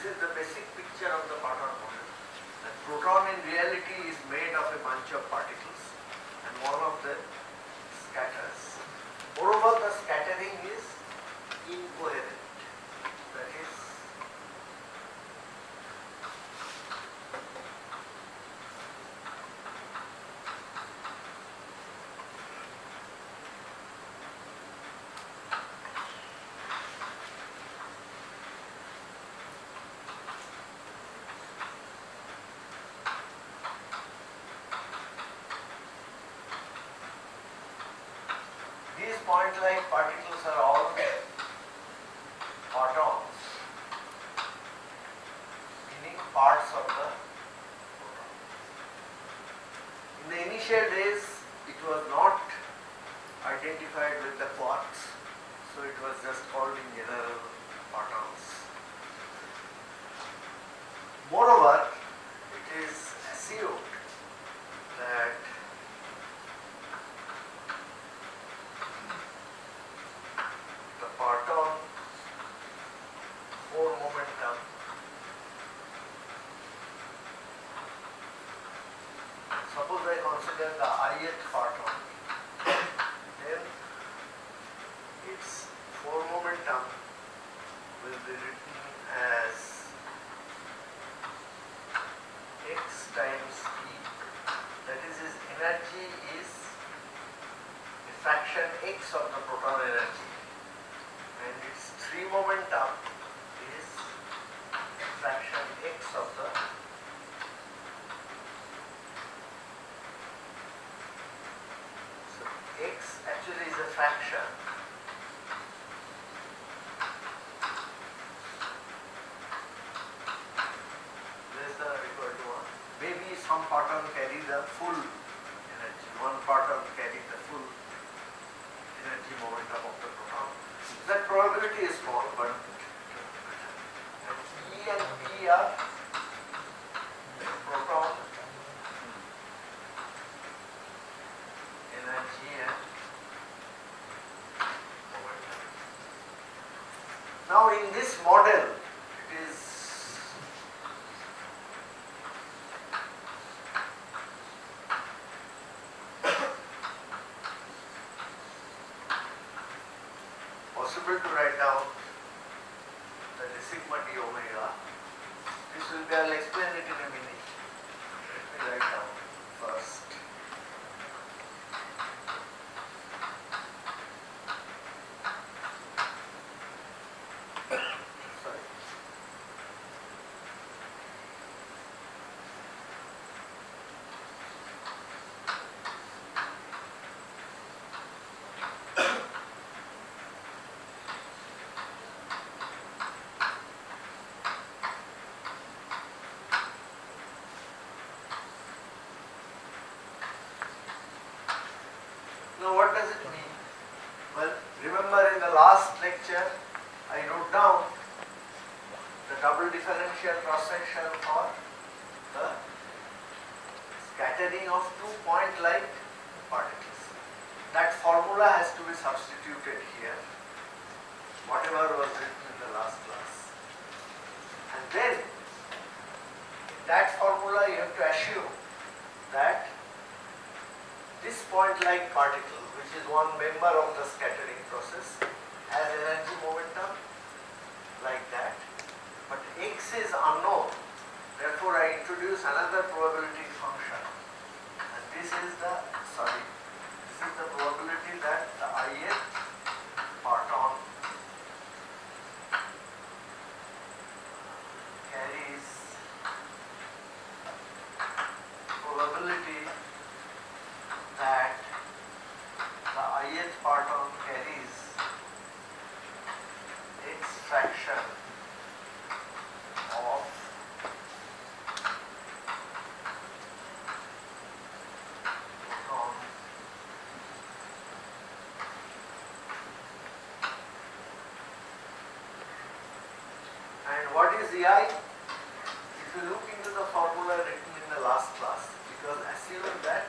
This is the basic picture of the proton model. The proton in reality is made of a bunch of particles and one of them scatters. Moreover, the scattering is incoherent. That is, these point-like particles are all photons, meaning parts of the proton. In the initial days, it was not identified with the quarks, so it was just called in general photons. Moreover, it is assumed that the proton 4 momentum suppose I consider the ith proton, then its 4 momentum will be written as x times e, that is his energy is a fraction x of the proton energy, and its 3 momentum is a fraction x of the x actually is a fraction. This is the equal to 1. Maybe some proton carry the full energy. One proton carry the full energy momentum of the proton. That probability is small, but E and P are proton energy and momentum. Now in this model, it is possible to write down that is sigma d omega. This will be, I will explain it in a minute. Let me write down first. Sorry. Now what does it mean? Well, remember in the last lecture I wrote down the double differential cross section for the scattering of 2 point-like particles. That formula has to be substituted here, whatever was written in the last class. And then in that formula you have to assume that this point-like particle, which is one member of the scattering process, has energy momentum like that, but x is unknown. Therefore, I introduce another probability function, and this is the probability that the ith proton carries probability that the ith proton carries x fraction of proton and what is EI? If you look into the formula written in the last class, it was assumed that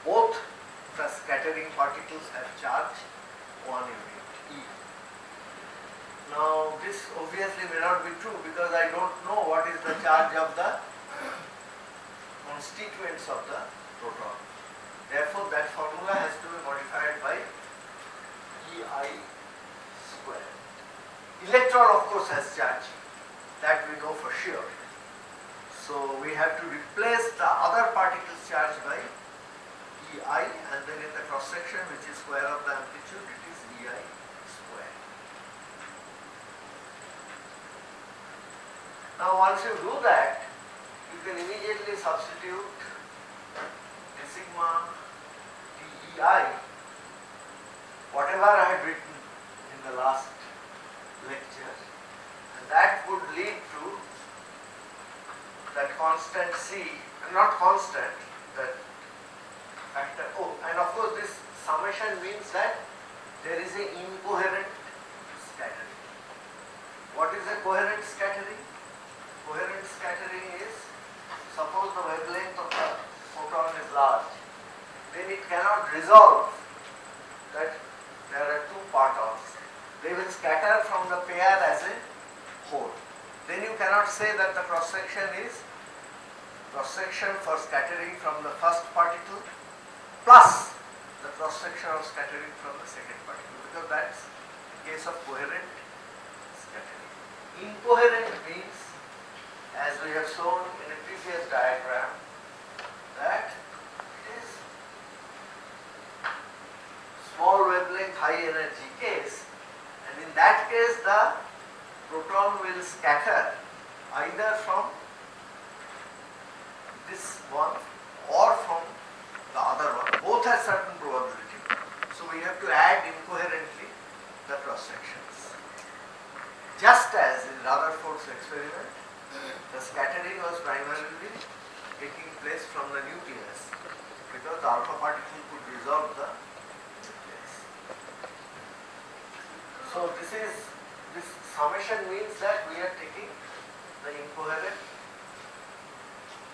both the scattering particles have charge 1 unit E. Now this obviously may not be true because I don't know what is the charge of the constituents of the proton. Therefore that formula has to be modified by EI square. Electron of course has charge, that we know for sure. So we have to replace the other particle's charge by EI, and then in the cross section, which is square of the amplitude, it is EI square. Now once you do that, you can immediately substitute d sigma dEI, whatever I had written in the last lecture, and that would lead to that constant C, not constant, that factor O. And of course this summation means that there is an incoherent scattering. What is a coherent scattering? Coherent scattering is, suppose the wavelength of the photon is large, then it cannot resolve that there are two partons. They will scatter from the pair as a whole. Then you cannot say that the cross section is cross section for scattering from the first particle plus the cross section of scattering from the second particle, because that's the case of coherent scattering. Incoherent means, as we have shown in a previous diagram, that it is small wavelength high energy case, and in that case the proton will scatter either from this one or from the other one. Both have certain probability. So we have to add incoherently the cross sections. Just as in Rutherford's experiment, the scattering was primarily taking place from the nucleus because the alpha particle could resolve the nucleus. So this summation means that we are taking the incoherent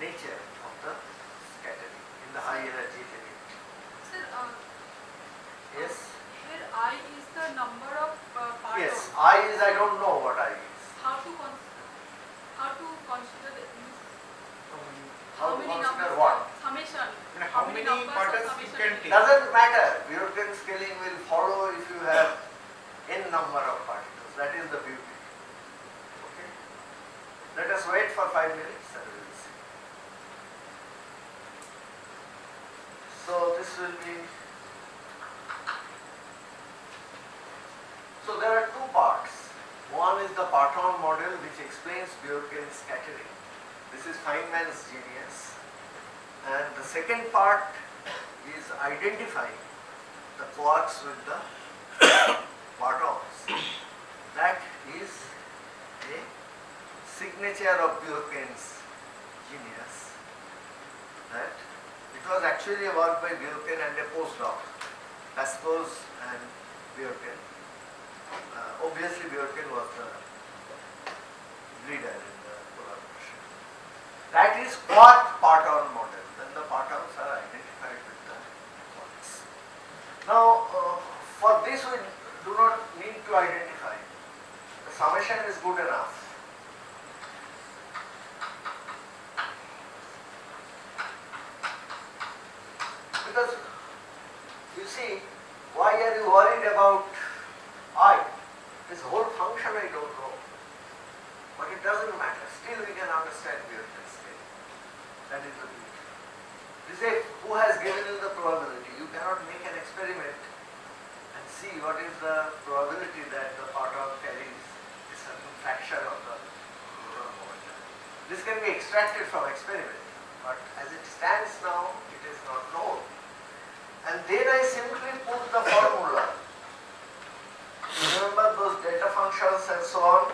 nature of the scattering in the high energy limit. Sir, Yes? here I is the number of partons. Yes, I is, I don't know what I is. How to consider the How to many consider numbers? what? Summation. How many numbers of partons you summation can will be? take? Doesn't matter. European scaling will follow if you have n number of particles. That is the beauty. Okay? Let us wait for 5 minutes and we will see. So this will be. So there are two parts. One is the Parton model, which explains Bjorken scattering. This is Feynman's genius. And the second part is identifying the quarks with the partons. That is a signature of Bjorken's genius. That it was actually a work by Bjorken and a postdoc, Pascoe and Bjorken. Obviously Bjorken was the leader in the collaboration. That is quark parton model. Then the partons are identified with the quarks. Now for this we do not need to identify. The summation is good enough. Because you see, why are you worried about I? This whole function I don't know. But it doesn't matter. Still we can understand Bjorken's scale. That is the beauty. This is who has given you the probability. You cannot make an experiment and see what is the probability that the parton carries a certain fraction of the proton momentum. This can be extracted from experiment, but as it stands now, it is not known. And then I simply put the formula. Remember those data functions and so on?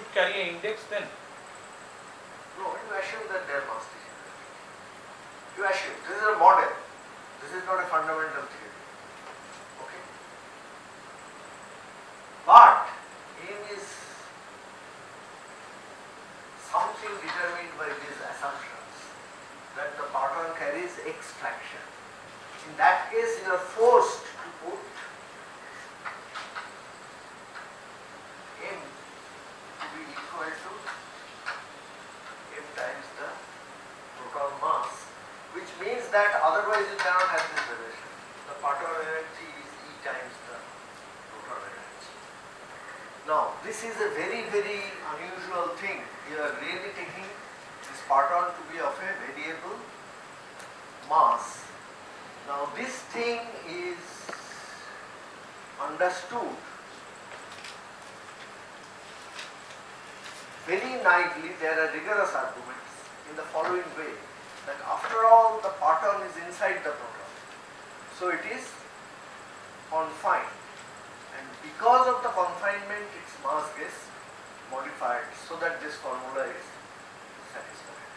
should carry an index then? No, you assume that their mass is equal. You assume. This is a model. This is not a fundamental theory. Okay? But M is something determined by these assumptions that the pattern carries X fraction. In that case, you are forced to put M to be equal to M times the proton mass, which means that otherwise you cannot have this relation. The pattern energy is E times the proton energy. Now, this is a very, very unusual thing. You are really taking this pattern to be of a variable mass. Now, this thing is understood very naively. There are rigorous arguments in the following way, that after all the pattern is inside the proton, so it is confined, and because of the confinement its mass gets modified so that this formula is satisfied.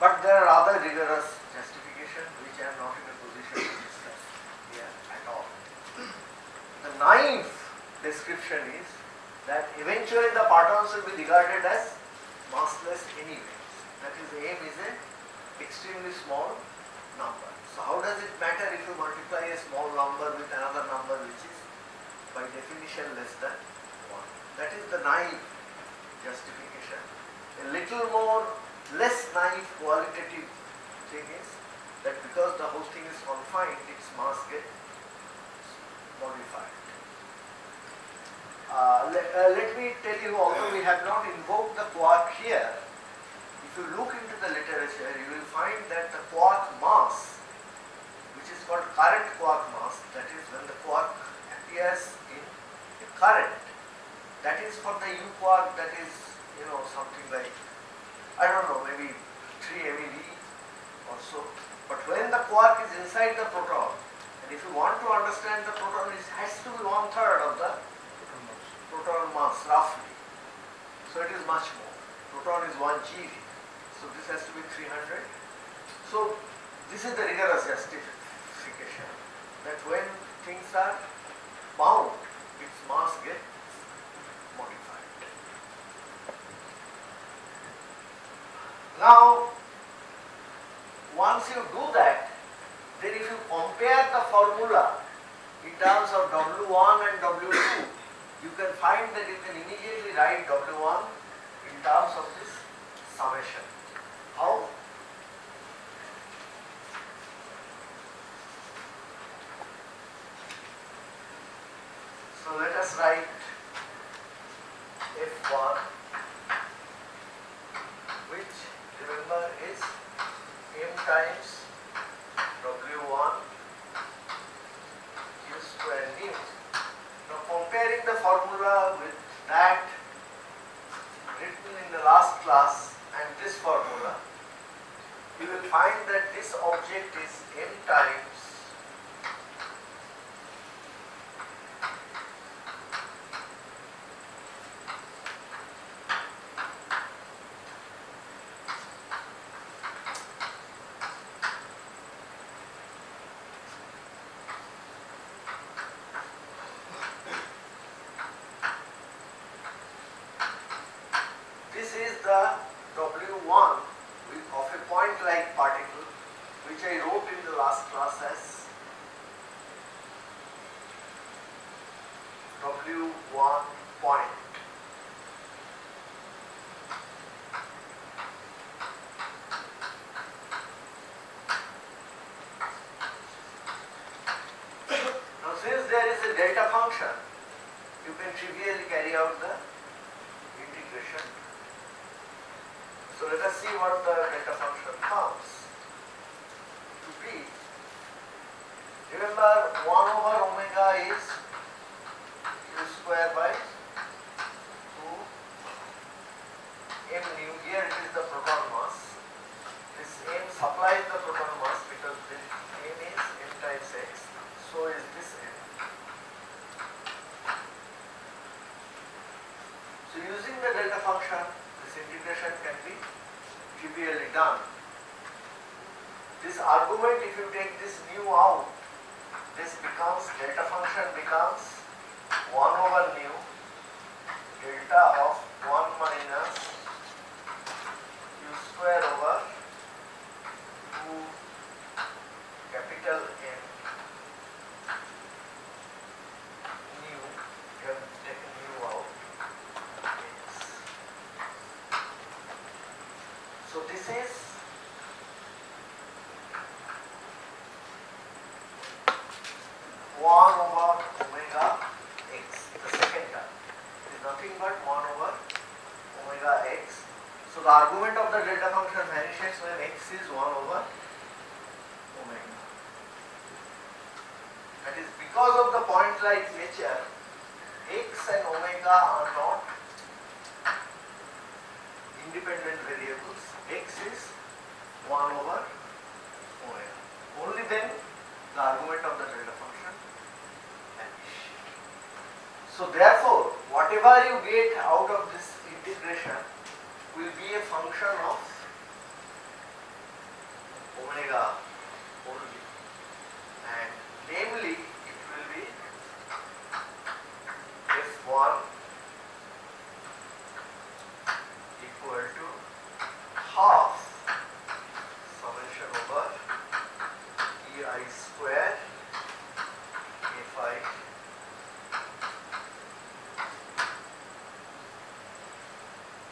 But there are other rigorous justifications which I am not in a position to discuss here at all. The naive description is that eventually the partons will be regarded as massless anyways. That is, M is an extremely small number. So how does it matter if you multiply a small number with another number which is by definition less than 1? That is the naive justification. A little more, less naive qualitative thing is that because the whole thing is confined, its mass gets modified. Let me tell you, although we have not invoked the quark here, if you look into the literature, you will find that the quark mass, which is called current quark mass, that is when the quark appears in a current, that is for the U quark, that is, something like, I don't know, maybe 3 MeV or so. But when the quark is inside the proton, and if you want to understand the proton, it has to be 1/3 of the proton mass roughly. So it is much more. Proton is 1 GeV. So this has to be 300. So this is the rigorous justification that when things are bound, its mass gets modified. Now, once you do that, then if you compare the formula in terms of W1 and W2, you can find that you can immediately write W1 in terms of this summation. How? So let us write F1, which remember is M times W1 Q square nu. Now comparing the formula with that written in the last class and this formula, you will find that this object is M times this is the W1 of a point-like particle, which I wrote in the last class as W1 point. Now since there is a delta function, you can trivially carry out the integration. So let us see what the delta function comes to be. Remember, 1 over omega is Q square by 2 m nu. Here it is the proton mass. This m supplies the proton mass because this m is m times x. So is this m. So using the delta function, this integration can be trivially done. This argument, if you take this nu out, this becomes, delta function becomes 1 over nu delta of 1 minus u square over 2 capital N nu, you have taken nu out, x. So this is 1 over omega x, the second term. It is nothing but 1 over omega x. So the argument of the delta function vanishes when x is 1 over omega. That is because of the point-like nature, x and omega are not independent variables. X is 1 over omega. Only then the argument of the delta function vanish. So therefore, whatever you get out of this integration will be a function of omega only, and namely it will be f1 equal to half summation over ei square fi.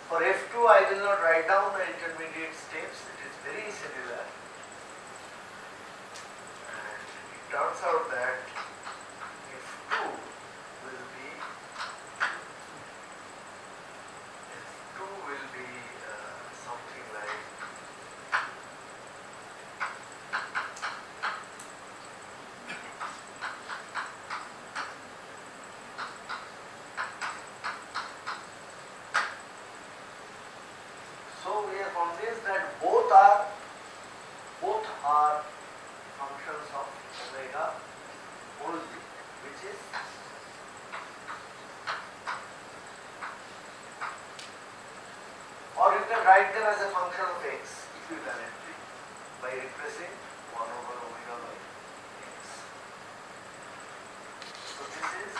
For f2 I will not write down the intermediate steps, it is very similar, and it turns out that f2 will be something like so we are convinced that both are functions of omega only, which is or you can write them as a function of x equivalently by replacing 1 over omega by x. So this is